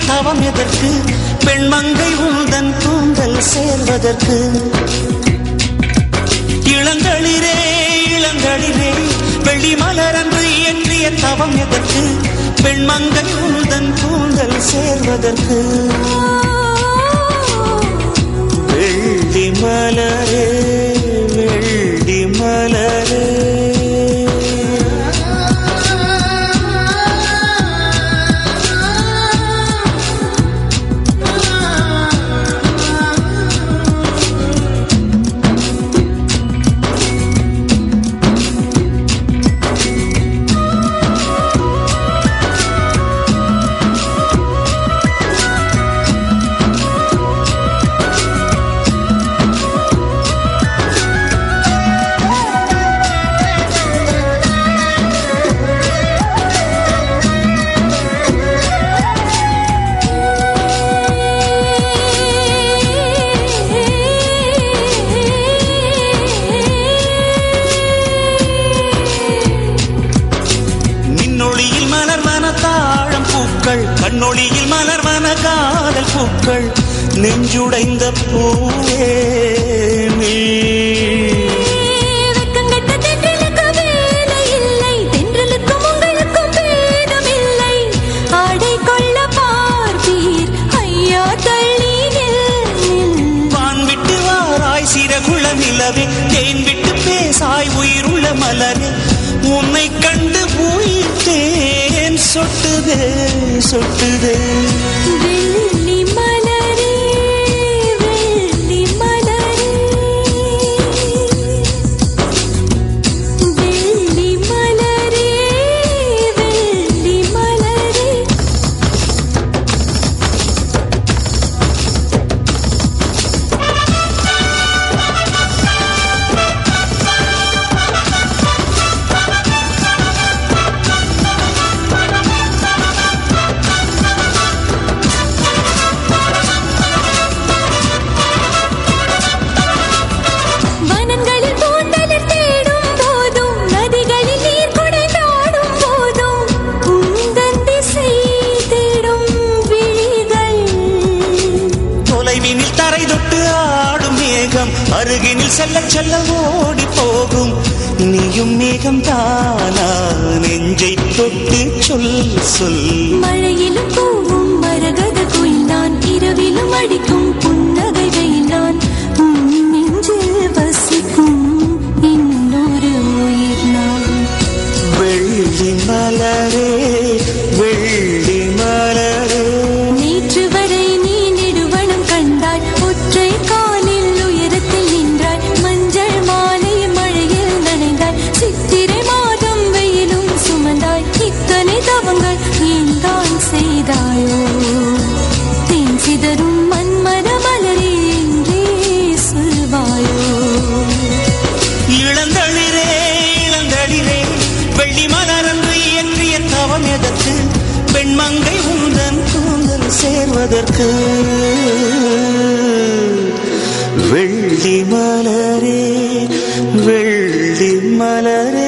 தவம் எதற்கு பெண்மங்கை உந்தன் கூந்தல் சேர்வதற்கு இளங்களிரே இளங்களிரே வெள்ளி மலரன்று இயற்றிய தவம் எதற்கு பெண்மங்கை உந்தன் கூந்தல் சேர்வதற்கு வெள்ளி மலரே வெள்ளி மலரே கண்ணொளியில் மலர்வன காதல் பூக்கள் நெஞ்சுடைந்த பூவே நீ வெக்கங்கட்ட தென்றலுக்கு வேலை இல்லை தென்றலுக்கும் உங்களுக்கும் பேதம் இல்லை ஆடை கொள்ள பார்ப்பீர் ஐயா தள்ளி வான் விட்டு வாராய் சிறகுள நிலவே தேன் விட்டு பேசாய் உயிருள்ள மலரே உன்னை கண்டு உயிர்த்தேன் சொட்டுதே சொட்டுதே வெள்ளி மலரே வெள்ளி மலரே வெள்ளி மலரே வெள்ளி மலரே அருகினில் செல்ல செல்ல ஓடி போகும் நீயும் மேகம் தானா நெஞ்சை தொட்டு சொல் சொல் மழையிலும் பூவும் மரகத குயில் நான் இரவிலும் அடிக்கும் புன்னகை வெயில் நான் நெஞ்சில் வசிக்கும் இன்னொரு உயிர் நான் வெள்ளி மலரே வெள்ளி மலரே நேற்று வரை நீ நெடுவனம் கண்டாய் ஒற்றை காலில் உயரத்தில் நின்றாய் மஞ்சள் மாலை மழையில் நனைந்தாய் சித்திரை மாதம் வெயிலும் சுமந்தாய் இத்தனை தவங்கள் ஏன் தான் செய்தாயோ தேன் சிதறும் மன்மத மலரே என்றே சொல்வாயோ இளந்தளிரே இளந்தளிரே வெள்ளி மலரன்று இயற்றிய தவம் எதற்கு பெண்மங்கை உந்தன் கூந்தல் சேர்வதற்கு வெள்ளி மலரே வெள்ளி மலரே